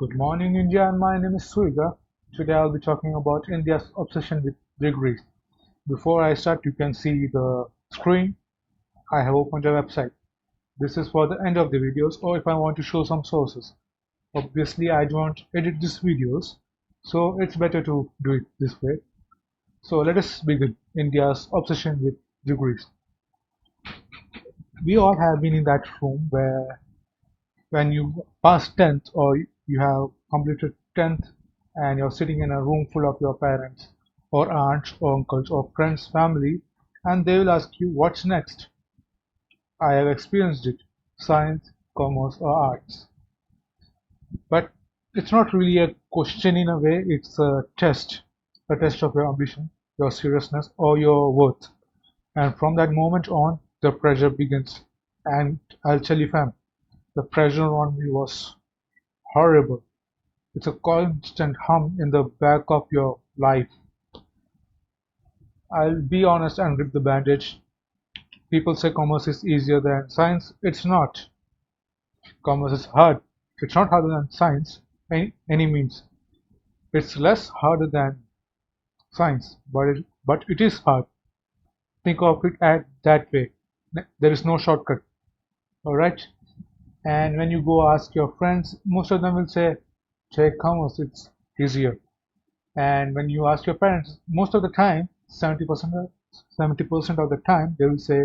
Good morning, India, and my name is Suiga. Today I'll be talking about India's obsession with degrees. Before I start, you can see the screen. I have opened a website. This is for the end of the videos, or if I want to show some sources. Obviously, I don't edit these videos, so it's better to do it this way. So let us begin. India's obsession with degrees. We all have been in that room where when you pass 10th or you have completed 10th and you're sitting in a room full of your parents or aunts or uncles or friends, family, and they will ask you, what's next? I have experienced it, science, commerce, or arts. But it's not really a question in a way, it's a test of your ambition, your seriousness, or your worth. And from that moment on, the pressure begins. And I'll tell you, fam, the pressure on me was horrible. It's a constant hum in the back of your life. I'll be honest and rip the bandage. People say commerce is easier than science. It's not. Commerce is hard. It's not harder than science by any means. It's less harder than science, but it is hard. Think of it at that way. There is no shortcut. All right. And when you go ask your friends, most of them will say, take commerce, it's easier. And when you ask your parents, most of the time, 70% of the time, they will say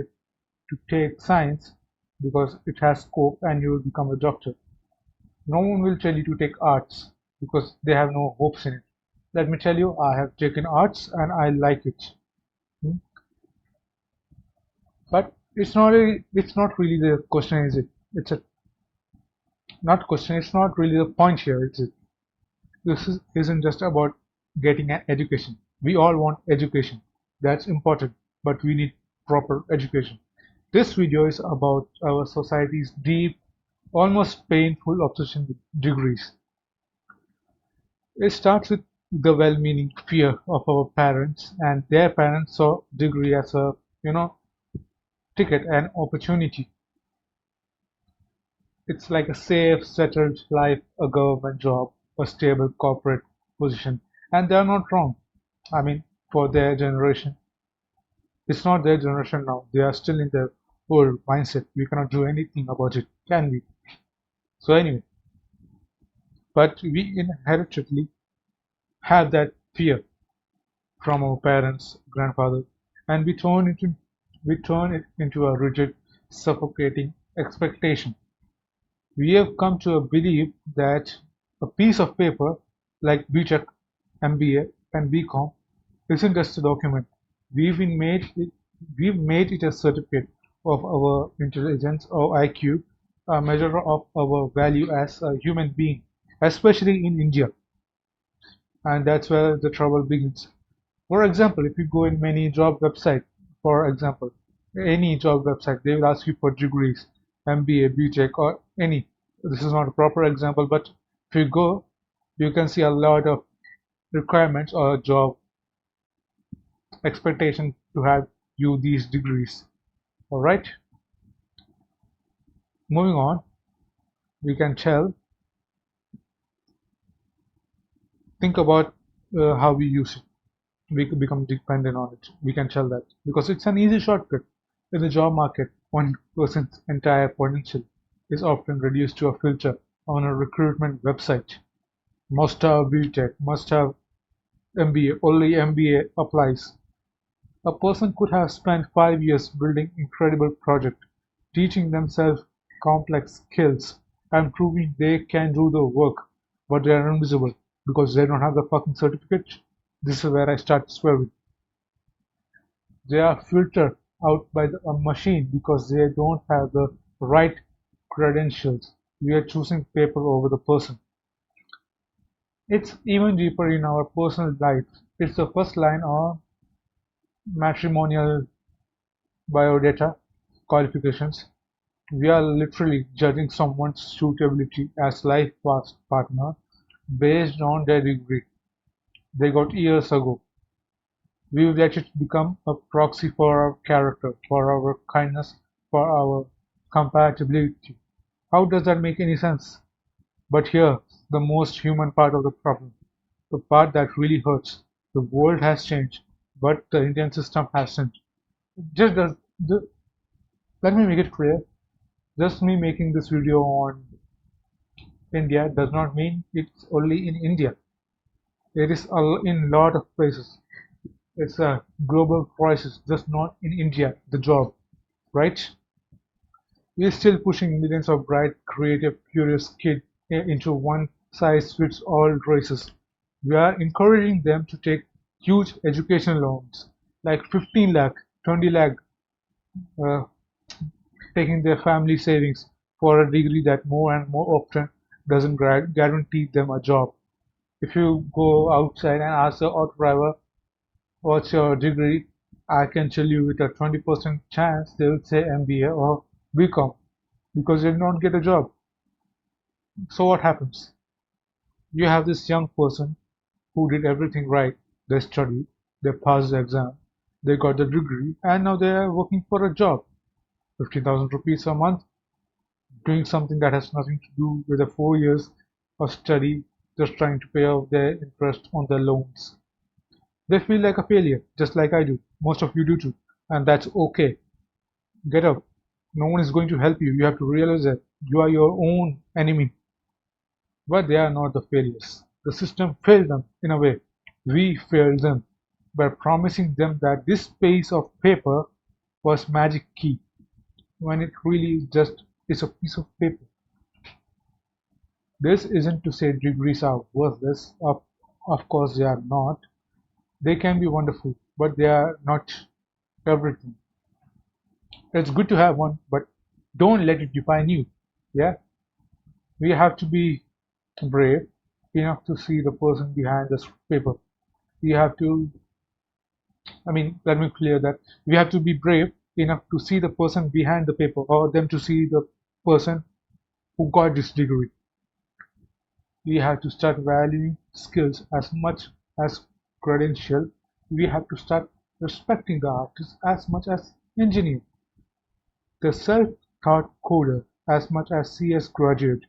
to take science because it has scope and you will become a doctor. No one will tell you to take arts because they have no hopes in it. Let me tell you, I have taken arts and I like it. Hmm? But it's not really the question, is it? It's a not question, it's not really the point here, is it? Isn't just about getting an education. We all want education. That's important, but we need proper education. This video is about our society's deep, almost painful obsession with degrees. It starts with the well-meaning fear of our parents, and their parents saw degree as a, you know, ticket and opportunity. It's like a safe, settled life, a government job, a stable corporate position. And they are not wrong. I mean, for their generation. It's not their generation now. They are still in their old mindset. We cannot do anything about it, can we? So anyway, but we inheritedly have that fear from our parents, grandfather, and we turn it into a rigid, suffocating expectation. We have come to a belief that a piece of paper like BTech, MBA, and BCom isn't just a document. We've been made it, we've made it a certificate of our intelligence or IQ, a measure of our value as a human being, especially in India. And that's where the trouble begins. For example, if you go in many job websites, for example, any job website, they will ask you for degrees, MBA, BTech, or any. This is not a proper example, but if you go, you can see a lot of requirements or job expectation to have you these degrees. All right, moving on, we can tell, think about how we use it. We could become dependent on it. We can tell that because it's an easy shortcut. In the job market, one person's entire potential is often reduced to a filter on a recruitment website. Must have BTech, must have MBA, only MBA applies. A person could have spent 5 years building incredible project, teaching themselves complex skills, and proving they can do the work, but they are invisible because they don't have the fucking certificate. This is where I start swearing. They are filtered out by a machine because they don't have the right credentials. We are choosing paper over the person. It's even deeper in our personal life. It's the first line on matrimonial biodata qualifications. We are literally judging someone's suitability as life partner based on their degree they got years ago. We let it become a proxy for our character, for our kindness, for our compatibility. How does that make any sense? But here, the most human part of the problem, the part that really hurts. The world has changed, but the Indian system hasn't. Just does, the, let me make it clear. Just me making this video on India does not mean it's only in India. It is in a lot of places. It's a global crisis, just not in India. The job, right? We're still pushing millions of bright, creative, curious kids into one-size-fits-all races. We are encouraging them to take huge education loans, like 15 lakh, 20 lakh, uh, taking their family savings for a degree that more and more often doesn't guarantee them a job. If you go outside and ask the auto driver, what's your degree? I can tell you with a 20% chance they will say MBA or BCom because they don't get a job. So what happens? You have this young person who did everything right. They studied, they passed the exam, they got the degree, and now they are working for a job. 50,000 rupees a month, doing something that has nothing to do with the 4 years of study, just trying to pay off their interest on their loans. They feel like a failure, just like I do. Most of you do too. And that's okay. Get up. No one is going to help you. You have to realize that you are your own enemy. But they are not the failures. The system failed them in a way. We failed them by promising them that this piece of paper was magic key when it really just is a piece of paper. This isn't to say degrees are worthless. Of course they are not. They can be wonderful, but they are not everything. It's good to have one, but don't let it define you. Yeah, we have to be brave enough to see the person behind this paper. We have to, let me clear that we have to be brave enough to see the person behind the paper or them to see the person who got this degree. We have to start valuing skills as much as credential. We have to start respecting the artist as much as engineer, the self-taught coder as much as CS graduate.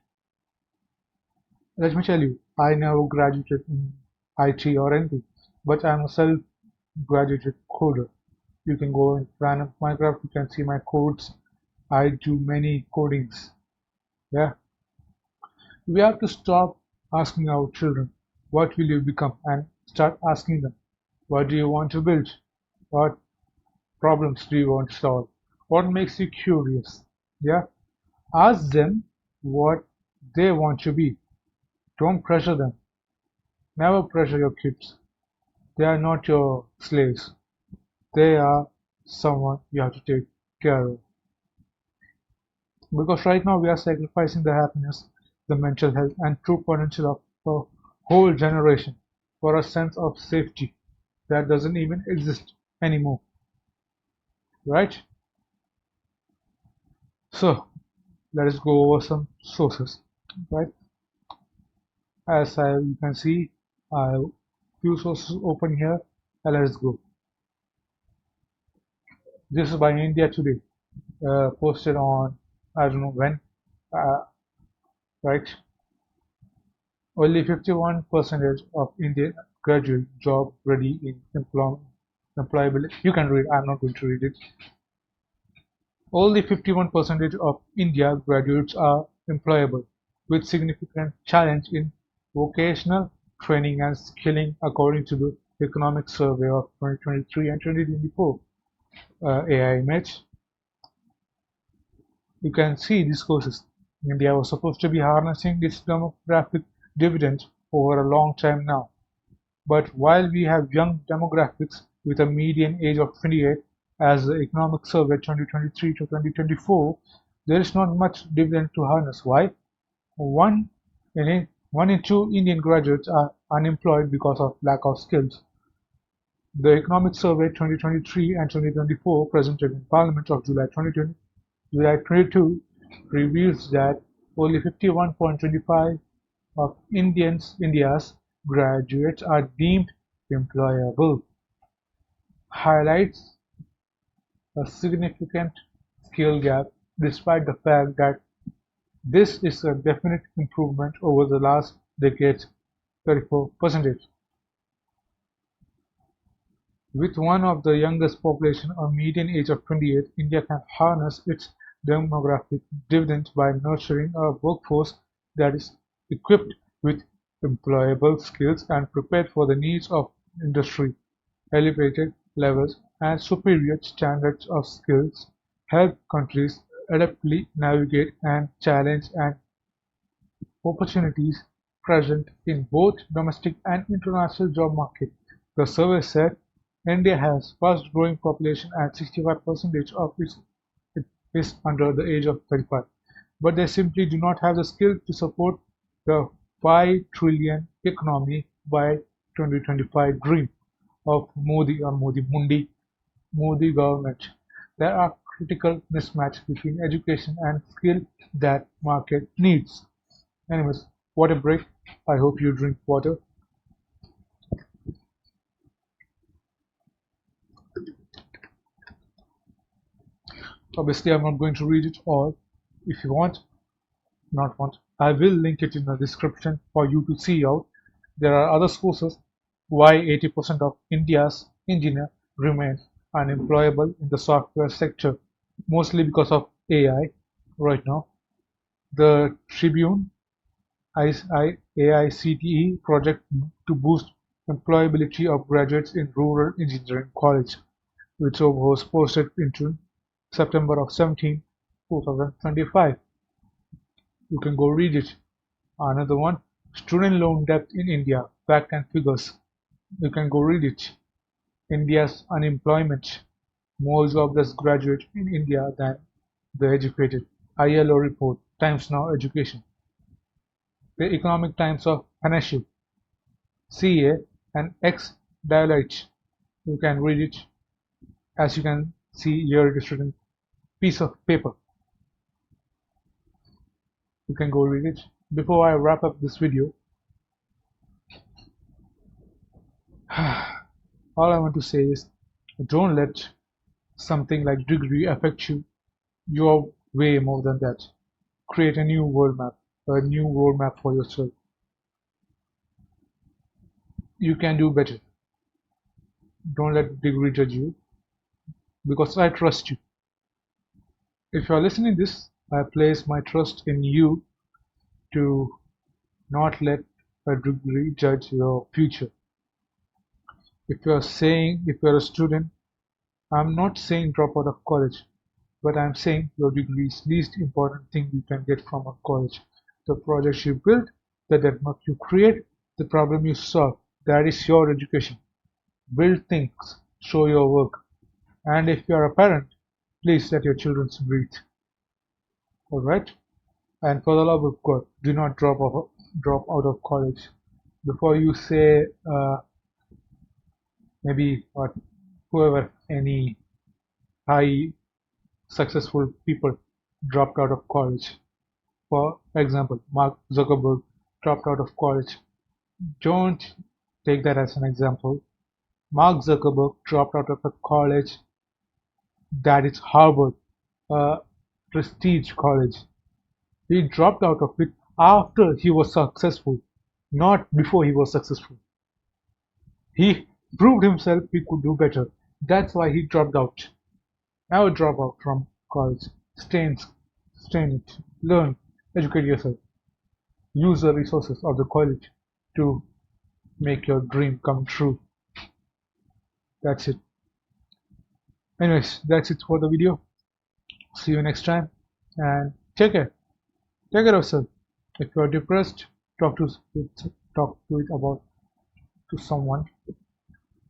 Let me tell you, I never graduated in IT or anything, but I'm a self-graduated coder. You can go in random Minecraft, you can see my codes. I do many codings. Yeah, we have to stop asking our children, what will you become? And start asking them, what do you want to build? What problems do you want to solve? What makes you curious? Yeah, ask them what they want to be. Don't pressure them. Never pressure your kids. They are not your slaves. They are someone you have to take care of. Because right now we are sacrificing the happiness, the mental health, and true potential of a whole generation for a sense of safety that doesn't even exist anymore. Right? So let us go over some sources. Right? As you can see, I have few sources open here. Let's go. This is by India Today, posted on I don't know when. Uh, right? Only 51% of Indian graduate job ready in employability. You can read. I'm not going to read it. Only 51% of India graduates are employable, with significant challenge in vocational training and skilling, according to the Economic Survey of 2023 and 2024. AI image. You can see these courses. India was supposed to be harnessing its demographic dividend over a long time now. But while we have young demographics with a median age of 28, as the Economic Survey 2023 to 2024, there is not much dividend to harness. Why? One in two Indian graduates are unemployed because of lack of skills. The Economic Survey 2023 and 2024 presented in Parliament of July 22 reveals that only 51.25 of India's graduates are deemed employable, highlights a significant skill gap despite the fact that this is a definite improvement over the last they get 34%. With one of the youngest population, a median age of 28, India can harness its demographic dividends by nurturing a workforce that is equipped with employable skills and prepared for the needs of industry. Elevated levels and superior standards of skills help countries adeptly navigate and challenge and opportunities present in both domestic and international job market. The survey said India has fast-growing population and 65% of it is under the age of 35, but they simply do not have the skill to support the 5 trillion economy by 2025 dream of Modi or Modi government. There are critical mismatch between education and skill that market needs. Anyways, water break. I hope you drink water. Obviously, I'm not going to read it all. If you want, not want, I will link it in the description for you to see out. There are other sources why 80% of India's engineers remain unemployable in the software sector, mostly because of AI right now. The Tribune AICTE project to boost employability of graduates in rural engineering college, which was posted into September of 17, 2025. You can go read it. Another one, student loan debt in India, fact and figures. You can go read it. India's unemployment, more jobless graduates in India than the educated. ILO report, Times Now Education. The Economic Times of Financial, CA and X Dialite. You can read it. As you can see here, it is written piece of paper. You can go read it. Before I wrap up this video, all I want to say is don't let something like degree affect you. You are way more than that. Create a new world map, a new roadmap for yourself. You can do better. Don't let degree judge you because I trust you. If you are listening to this, I place my trust in you to not let a degree judge your future. If you are a student, I'm not saying drop out of college, but I'm saying your degree is least important thing you can get from a college. The projects you build, the network you create, the problem you solve, that is your education. Build things, show your work, and if you are a parent, please let your children breathe. Alright? And for the love of God, do not drop out of college. Before you say maybe what whoever any high successful people dropped out of college. For example, Mark Zuckerberg dropped out of college. Don't take that as an example. Mark Zuckerberg dropped out of a college that is Harvard, a prestige college. He dropped out of it after he was successful, not before he was successful. He proved himself he could do better. That's why he dropped out. Never drop out from college. Stay in it. Learn. Educate yourself. Use the resources of the college to make your dream come true. That's it. Anyways, that's it for the video. See you next time and take care. Take care of yourself. If you are depressed, talk to it about to someone.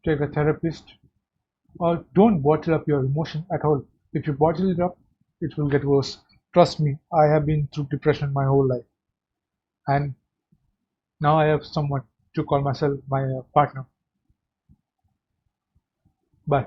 Take a therapist or don't bottle up your emotion at all. If you bottle it up, it will get worse. Trust me, I have been through depression my whole life, and now I have someone to call myself my partner. Bye.